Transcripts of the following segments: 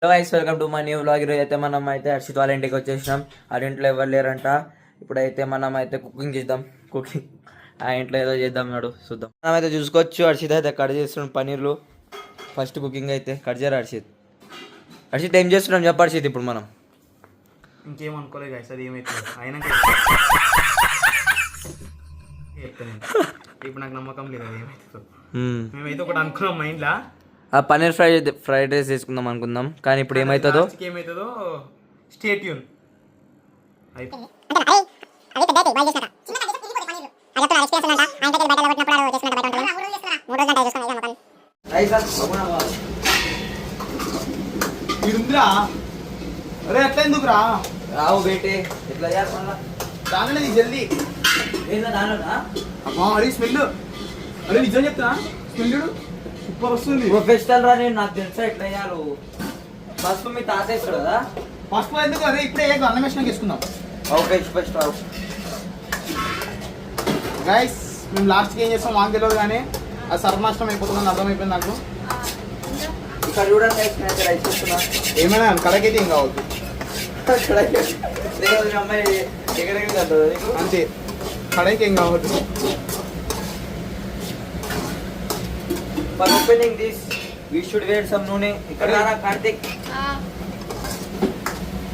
Hello guys, welcome to my new vlog. ఈరోజు అయితే మనం అయితే హర్షిత్ వాళ్ళ ఇంటికి వచ్చేసినాం. ఆ ఇంట్లో ఎవరు లేరంట. ఇప్పుడైతే మనం అయితే కుకింగ్ చేద్దాం. ఆ ఇంట్లో ఏదో చేద్దాం నాడు చూద్దాం. మనం అయితే చూసుకోవచ్చు. హర్షిత్ అయితే కట్ చేస్తున్నాం పన్నీర్లు. ఫస్ట్ కుకింగ్ అయితే కట్ చేయరు హర్షిత్ ఏం చేస్తున్నాం చెప్ప హర్షిత్. ఇప్పుడు మనం ఇంకేం అనుకోలేదు గైస్, అది ఏమైతుంది అయినా ఇప్పుడు నాకు నమ్మకం లేదు అది ఏమవుతుందో. మేమైతే ఒకటి అనుకున్నాం మైండ్లో, ఆ పన్నీర్ ఫ్రైడ్ రైస్ చేసుకుందాం అనుకుందాం. కానీ ఇప్పుడు ఏమవుతుందో స్టే ట్యూన్. అరే ఎట్లా ఎందుకురా రావు బేటే ఎట్లా చేయాలి దానిలో జల్దీ అరే స్మెల్. అరే నిజం చెప్తున్నా, స్మెల్ సూపర్ వస్తుంది. ప్రొఫెషనల్ రా నేను, నాకు తెలుసా ఎట్లా చేయాలి. ఫస్ట్ మీ తాత వేస్తాడు కదా. ఫస్ట్ ఎందుకు అదే ఇప్పుడే అన్నం వేసినాక వేసుకుందాం. ఫస్ట్ గైస్ మేము లాస్ట్కి ఏం చేస్తాం మాకు తెలియదు, కానీ అది సర్వనాశనం అయిపోతుందని అర్థమైపోయింది నాకు. ఇక్కడ చూడండి రైస్ చేస్తున్నా. ఏమైనా కడకైతే ఏం కావద్దు అమ్మాయి అంతే, కడైకి ఏం కావద్దు. For opening this, we should wear some నూనె. ఇక్కడ కార్తిక్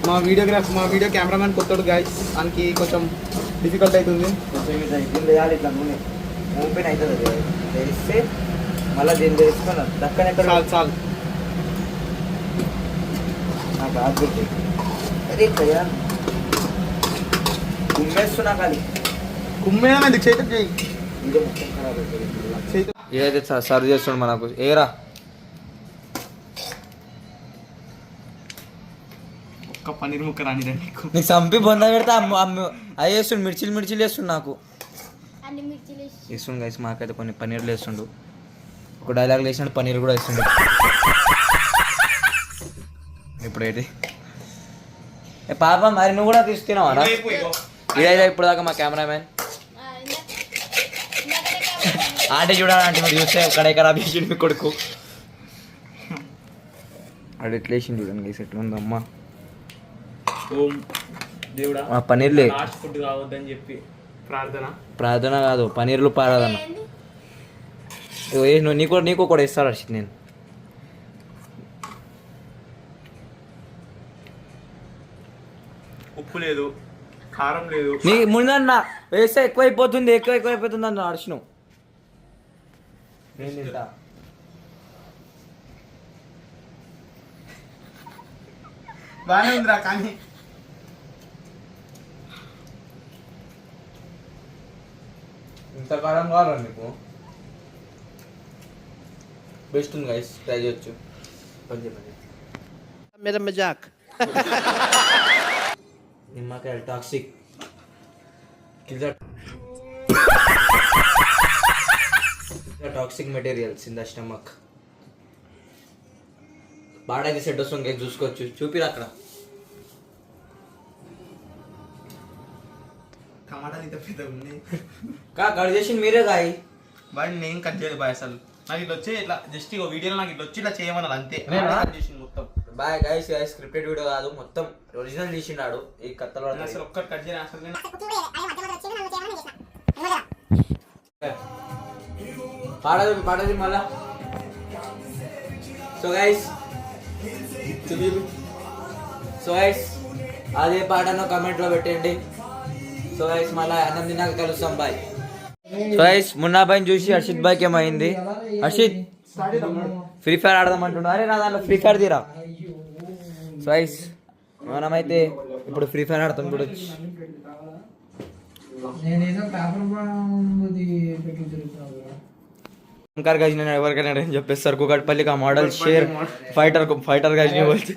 మా వీడియో కెమెరామెన్ కొత్తడు గైస్, దానికి కొంచెం డిఫికల్ట్ అవుతుంది. దీన్ని వేయాలి ఇట్లా నూనె ఓపెన్ అవుతుంది. అది వేస్తే మళ్ళీ దీన్ని వేసుకున్నా దక్కన చాలు నాకు ఆగుతుంది. అదే ఇట్లా కుమ్మేస్తున్నా కానీ కుమ్మేనా ఎందుకు చేతి చేయి. ఇదే మొత్తం ఖరాబ్ అవుతుంది. ఏదైతే సర్వ్ చేస్తుండ మనకు ఏరా ఒక్క పన్నీర్ ముక్క రానిదండి నీకు చంపి బొంద పెడతా. అది వేస్తుండు మిర్చిలు వేస్తుండు. నాకు వేస్తుండు గైస్. మాకైతే కొన్ని పన్నీర్లు వేస్తుండు. ఒక డైలాగ్ వేసినట్టు పన్నీర్ కూడా వేస్తుండు. ఇప్పుడైతే పాప మరి నువ్వు కూడా తీసుకున్నావా? ఇదైతే ఇప్పుడు దాకా మా కెమెరామెన్ ఆంటీ చూడాలంటే మీరు చూస్తే అక్కడ ఖరాబ్ చేసిండు మీ కొడుకు. అది ఎట్లా వేసిండు చూడండి ఎట్లా ఉందమ్మా. దేవుడా పన్నీర్లే ఫుడ్ కావద్దని చెప్పి ప్రార్థన కాదు, పన్నీర్లు పారాదన్న. నీకు కూడా ఇస్తాను హర్షిత్. నేను ఉప్పు లేదు, కారం లేదు. నీ ముందన్న వేస్తే ఎక్కువైపోతుంది అన్న హర్షను. నేను తింటా. బాగానే ఉందిరా, కానీ ఇంత కారం కావాలా నీకు? బెస్ట్ ఉంది గైస్, ట్రై చేయొచ్చు. मेरा मजाक నిమ్మకాయ toxic toxic materials in the stomach. బాడైతే సెట్ వస్తుంది గైస్, చూసుకోవచ్చు. చూపిరా అక్కడ టమాటాలు ఇంత పెద్ద ఉన్నాయి. కట్ చేసి మీరే కాయి. బాయ్ నేను కట్ చేయలేదు బాయ్. అసలు నాకు ఇట్లా వచ్చి ఇట్లా జస్ట్ ఇక వీడియోలో నాకు ఇట్లా వచ్చి ఇట్లా చేయమన్నారు అంతే. కట్ చేసింది మొత్తం. బాయ్ గైస్, స్క్రిప్టెడ్ వీడియో కాదు, మొత్తం ఒరిజినల్ తీసిండాడు. ఈ కథలో అసలు ఒక్కటి కట్ చేయను అసలు. పాడది మళ్ళా. సో గైస్ అదే పాటను కమెంట్ లో పెట్టండి. సో గైస్ మళ్ళీ అన్నం తిన్నాక కలుస్తాం. బాయ్. సో గైస్ మున్నా బాయ్ని చూసి హర్షిత్ బాయ్కి ఏమైంది? హర్షిత్ ఫ్రీ ఫైర్ ఆడదాం అంటున్నా. అరే నా దాంట్లో ఫ్రీ ఫైర్ తీరా. సో గైస్ మనమైతే ఇప్పుడు ఫ్రీ ఫైర్ ఆడతాం. ఇప్పుడు శంకర్ గజ్ నేను ఎవరికైనా అని చెప్పేస్తారు. కుకట్పల్లి కా మॉडल शेर फाइटर गज नहीं बोलते.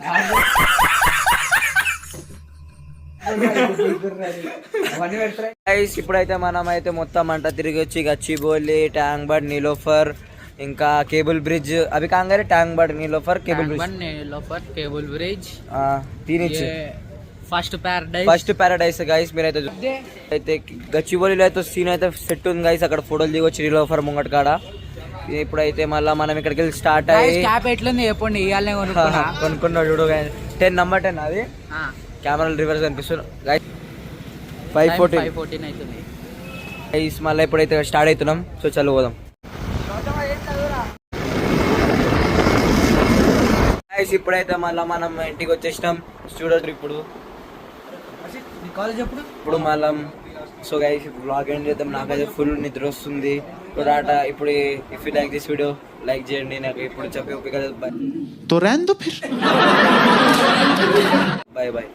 ఇప్పుడైతే మనం అయితే మొత్తం అంతా తిరిగి వచ్చి గచ్చిబౌలి, ట్యాంక్ బండ్, నీలోఫర్, ఇంకా కేబుల్ బ్రిడ్జ్. అవి కాంగారే Tank Bund, Niloufer, cable bridge. First Paradise guys. మీరైతే అయితే గచ్చిబౌలిలో అయితే సీన్ అయితే సెట్ ఉంది గైస్. అక్కడ ఫోటోలు దిగొచ్చి నీలోఫర్ ముంగట్ కాడ. ఇప్పుడైతే మళ్ళీ మనం ఇక్కడికి వెళ్ళి స్టార్ట్ అయ్యి క్యాప్ ఎట్లుంది చెప్పండి ఇవాళనే కొనుక్కున్నా కొనుక్కున్నా చూడు 10 అది కెమెరాలు రివర్స్ కనిపిస్తుంది 514 అవుతుంది గైస్ మళ్ళీ ఇప్పుడైతే స్టార్ట్ అవుతున్నాం సో చలో పోదాం గైస్ ఇప్పుడైతే మళ్ళీ మనం ఇంటికి వచ్చేసినాం చూడరు ఇప్పుడు కాలేజ్ ఎప్పుడు ఇప్పుడు మళ్ళీ సో గైస్ ఇప్పుడు బ్లాగ్ ఎండ్ చేద్దాం నాకైతే ఫుల్ నిద్ర వస్తుంది ఇప్పుడు ఇప్పుడు if you like this video like చేయండి నాకు ఇప్పుడు చెప్పే ఓపిక బాయ్ బాయ్